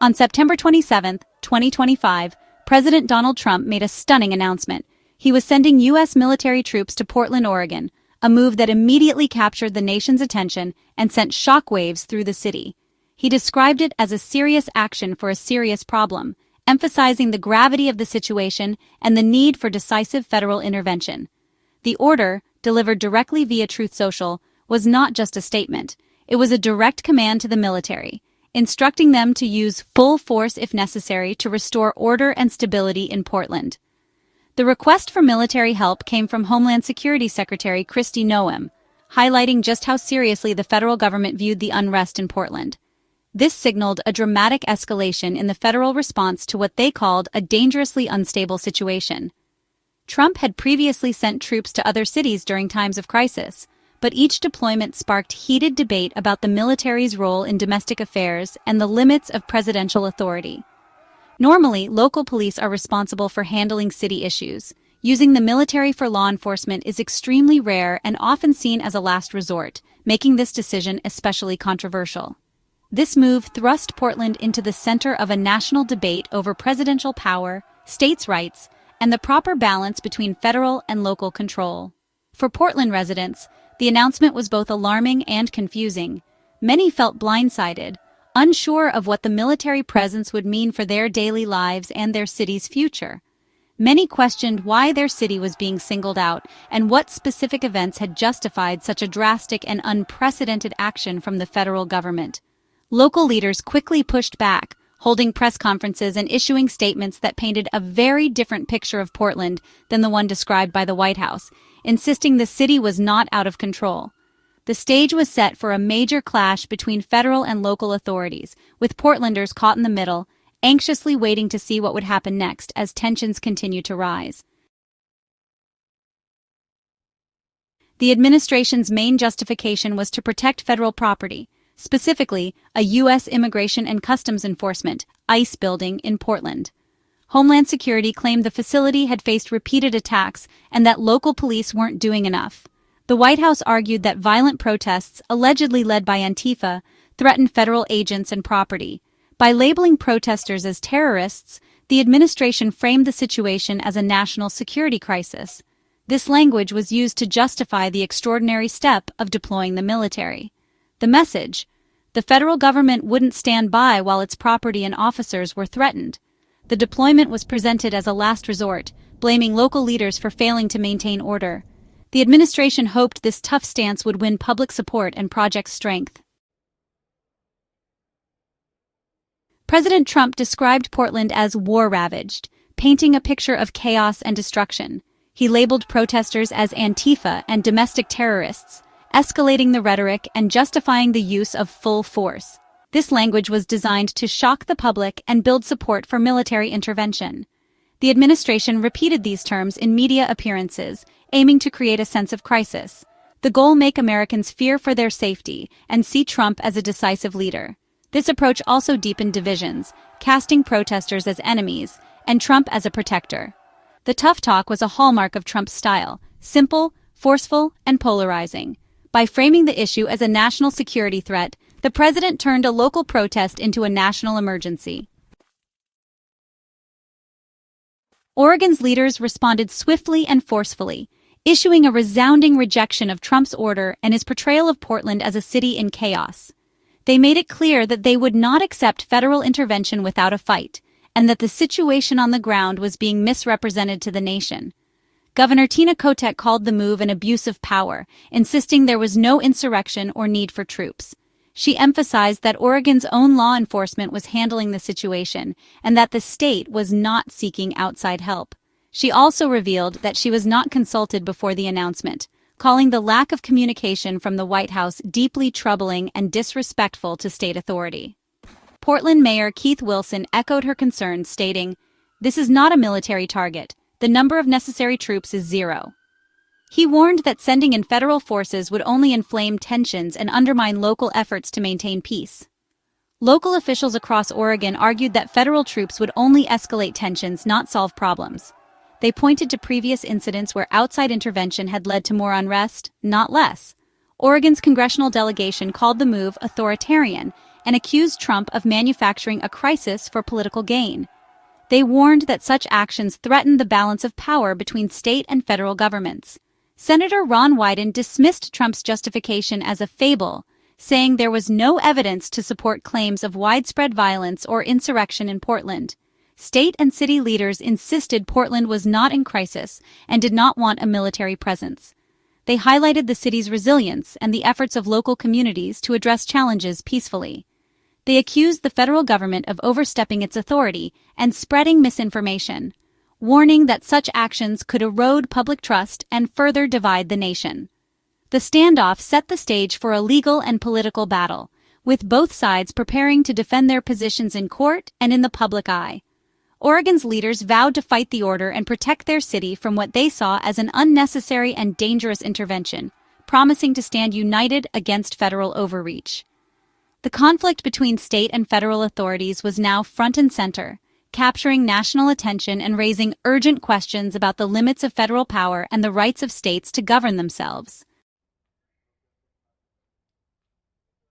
On September 27, 2025, President Donald Trump made a stunning announcement. He was sending U.S. military troops to Portland, Oregon, a move that immediately captured the nation's attention and sent shockwaves through the city. He described it as a serious action for a serious problem, emphasizing the gravity of the situation and the need for decisive federal intervention. The order, delivered directly via Truth Social, was not just a statement. It was a direct command to the military, instructing them to use full force if necessary to restore order and stability in Portland. The request for military help came from Homeland Security Secretary Kristi Noem, highlighting just how seriously the federal government viewed the unrest in Portland. This signaled a dramatic escalation in the federal response to what they called a dangerously unstable situation. Trump had previously sent troops to other cities during times of crisis, but each deployment sparked heated debate about the military's role in domestic affairs and the limits of presidential authority. Normally, local police are responsible for handling city issues. Using the military for law enforcement is extremely rare and often seen as a last resort, making this decision especially controversial. This move thrust Portland into the center of a national debate over presidential power, states' rights, and the proper balance between federal and local control. For Portland residents, the announcement was both alarming and confusing. Many felt blindsided, unsure of what the military presence would mean for their daily lives and their city's future. Many questioned why their city was being singled out and what specific events had justified such a drastic and unprecedented action from the federal government. Local leaders quickly pushed back, holding press conferences and issuing statements that painted a very different picture of Portland than the one described by the White House, insisting the city was not out of control. The stage was set for a major clash between federal and local authorities, with Portlanders caught in the middle, anxiously waiting to see what would happen next as tensions continue to rise. The administration's main justification was to protect federal property, specifically a U.S. Immigration and Customs Enforcement (ICE) building in Portland. Homeland Security claimed the facility had faced repeated attacks and that local police weren't doing enough. The White House argued that violent protests, allegedly led by Antifa, threatened federal agents and property. By labeling protesters as terrorists, the administration framed the situation as a national security crisis. This language was used to justify the extraordinary step of deploying the military. The message: the federal government wouldn't stand by while its property and officers were threatened. The deployment was presented as a last resort, blaming local leaders for failing to maintain order. The administration hoped this tough stance would win public support and project strength. President Trump described Portland as war-ravaged, painting a picture of chaos and destruction. He labeled protesters as Antifa and domestic terrorists, escalating the rhetoric and justifying the use of full force. This language was designed to shock the public and build support for military intervention. The administration repeated these terms in media appearances, aiming to create a sense of crisis. The goal: make Americans fear for their safety and see Trump as a decisive leader. This approach also deepened divisions, casting protesters as enemies and Trump as a protector. The tough talk was a hallmark of Trump's style: simple, forceful, and polarizing. By framing the issue as a national security threat, the president turned a local protest into a national emergency. Oregon's leaders responded swiftly and forcefully, issuing a resounding rejection of Trump's order and his portrayal of Portland as a city in chaos. They made it clear that they would not accept federal intervention without a fight, and that the situation on the ground was being misrepresented to the nation. Governor Tina Kotek called the move an abuse of power, insisting there was no insurrection or need for troops. She emphasized that Oregon's own law enforcement was handling the situation and that the state was not seeking outside help. She also revealed that she was not consulted before the announcement, calling the lack of communication from the White House deeply troubling and disrespectful to state authority. Portland Mayor Keith Wilson echoed her concerns, stating, "This is not a military target. The number of necessary troops is 0. He warned that sending in federal forces would only inflame tensions and undermine local efforts to maintain peace. Local officials across Oregon argued that federal troops would only escalate tensions, not solve problems. They pointed to previous incidents where outside intervention had led to more unrest, not less. Oregon's congressional delegation called the move authoritarian and accused Trump of manufacturing a crisis for political gain. They warned that such actions threatened the balance of power between state and federal governments. Senator Ron Wyden dismissed Trump's justification as a fable, saying there was no evidence to support claims of widespread violence or insurrection in Portland. State and city leaders insisted Portland was not in crisis and did not want a military presence. They highlighted the city's resilience and the efforts of local communities to address challenges peacefully. They accused the federal government of overstepping its authority and spreading misinformation, warning that such actions could erode public trust and further divide the nation. The standoff set the stage for a legal and political battle, with both sides preparing to defend their positions in court and in the public eye. Oregon's leaders vowed to fight the order and protect their city from what they saw as an unnecessary and dangerous intervention, promising to stand united against federal overreach. The conflict between state and federal authorities was now front and center, capturing national attention and raising urgent questions about the limits of federal power and the rights of states to govern themselves.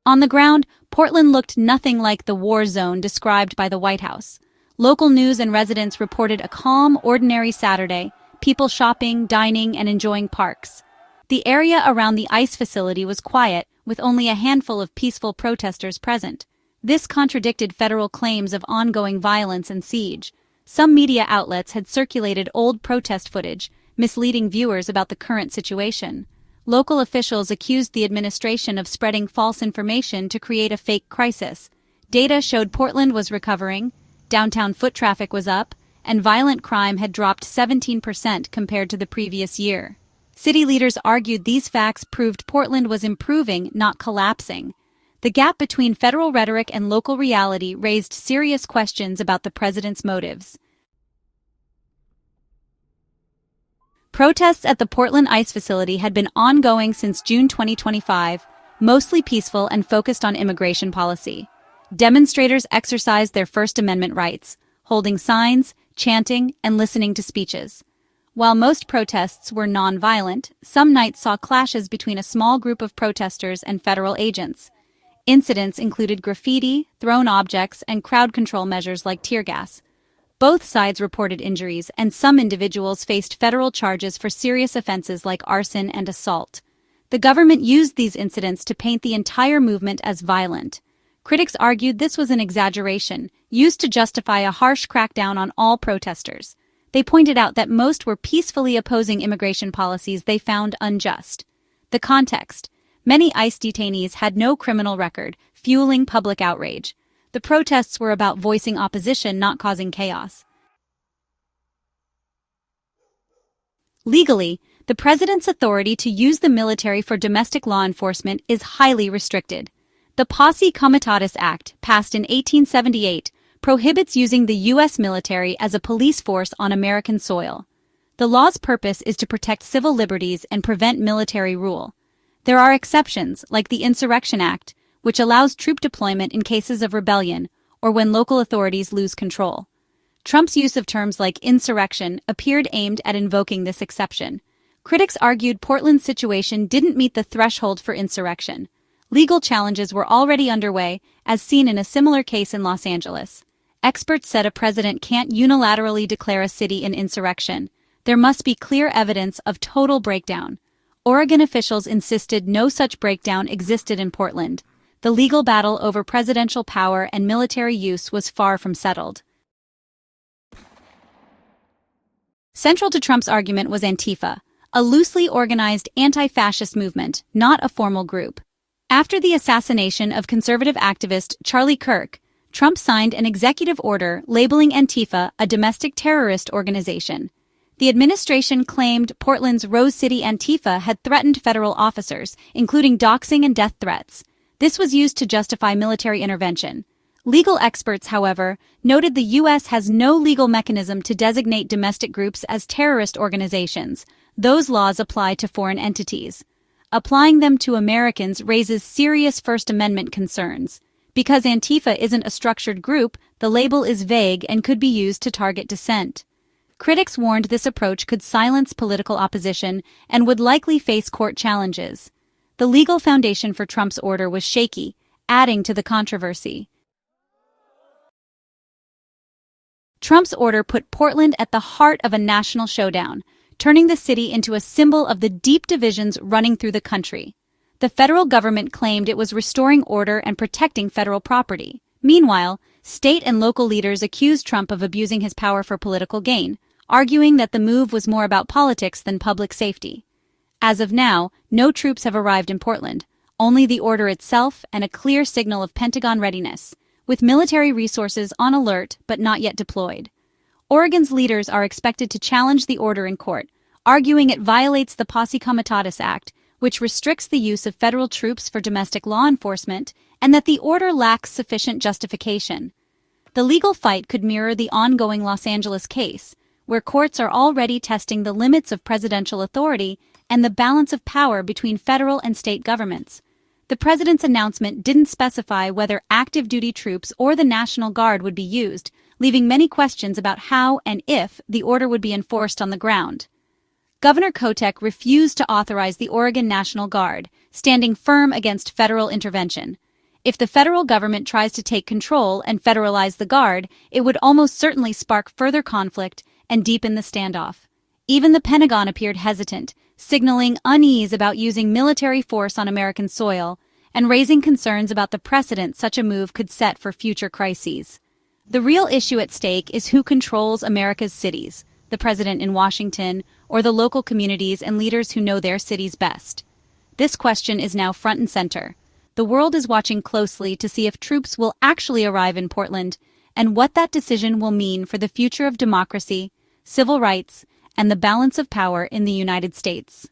On the ground, Portland looked nothing like the war zone described by the White House. Local news and residents reported a calm, ordinary Saturday, people shopping, dining, and enjoying parks. The area around the ICE facility was quiet, with only a handful of peaceful protesters present. This contradicted federal claims of ongoing violence and siege. Some media outlets had circulated old protest footage, misleading viewers about the current situation. Local officials accused the administration of spreading false information to create a fake crisis. Data showed Portland was recovering, downtown foot traffic was up, and violent crime had dropped 17% compared to the previous year. City leaders argued these facts proved Portland was improving, not collapsing. The gap between federal rhetoric and local reality raised serious questions about the president's motives. Protests at the Portland ICE facility had been ongoing since June 2025, mostly peaceful and focused on immigration policy. Demonstrators exercised their First Amendment rights, holding signs, chanting, and listening to speeches. While most protests were non-violent, some nights saw clashes between a small group of protesters and federal agents. Incidents included graffiti, thrown objects, and crowd control measures like tear gas. Both sides reported injuries, and some individuals faced federal charges for serious offenses like arson and assault. The government used these incidents to paint the entire movement as violent. Critics argued this was an exaggeration, used to justify a harsh crackdown on all protesters. They pointed out that most were peacefully opposing immigration policies they found unjust. The context: many ICE detainees had no criminal record, fueling public outrage. The protests were about voicing opposition, not causing chaos. Legally, the president's authority to use the military for domestic law enforcement is highly restricted. The Posse Comitatus Act, passed in 1878, prohibits using the U.S. military as a police force on American soil. The law's purpose is to protect civil liberties and prevent military rule. There are exceptions, like the Insurrection Act, which allows troop deployment in cases of rebellion or when local authorities lose control. Trump's use of terms like insurrection appeared aimed at invoking this exception. Critics argued Portland's situation didn't meet the threshold for insurrection. Legal challenges were already underway, as seen in a similar case in Los Angeles. Experts said a president can't unilaterally declare a city an insurrection. There must be clear evidence of total breakdown. Oregon officials insisted no such breakdown existed in Portland. The legal battle over presidential power and military use was far from settled. Central to Trump's argument was Antifa, a loosely organized anti-fascist movement, not a formal group. After the assassination of conservative activist Charlie Kirk, Trump signed an executive order labeling Antifa a domestic terrorist organization. The administration claimed Portland's Rose City Antifa had threatened federal officers, including doxing and death threats. This was used to justify military intervention. Legal experts, however, noted the U.S. has no legal mechanism to designate domestic groups as terrorist organizations. Those laws apply to foreign entities. Applying them to Americans raises serious First Amendment concerns. Because Antifa isn't a structured group, the label is vague and could be used to target dissent. Critics warned this approach could silence political opposition and would likely face court challenges. The legal foundation for Trump's order was shaky, adding to the controversy. Trump's order put Portland at the heart of a national showdown, turning the city into a symbol of the deep divisions running through the country. The federal government claimed it was restoring order and protecting federal property. Meanwhile, state and local leaders accused Trump of abusing his power for political gain, arguing that the move was more about politics than public safety. As of now, no troops have arrived in Portland, only the order itself and a clear signal of Pentagon readiness, with military resources on alert but not yet deployed. Oregon's leaders are expected to challenge the order in court, arguing it violates the Posse Comitatus Act, which restricts the use of federal troops for domestic law enforcement, and that the order lacks sufficient justification. The legal fight could mirror the ongoing Los Angeles case, where courts are already testing the limits of presidential authority and the balance of power between federal and state governments. The president's announcement didn't specify whether active duty troops or the National Guard would be used, leaving many questions about how and if the order would be enforced on the ground. Governor Kotek refused to authorize the Oregon National Guard, standing firm against federal intervention. If the federal government tries to take control and federalize the Guard, it would almost certainly spark further conflict and deepen the standoff. Even the Pentagon appeared hesitant, signaling unease about using military force on American soil and raising concerns about the precedent such a move could set for future crises. The real issue at stake is who controls America's cities, the president in Washington, or the local communities and leaders who know their cities best. This question is now front and center. The world is watching closely to see if troops will actually arrive in Portland and what that decision will mean for the future of democracy, civil rights, and the balance of power in the United States.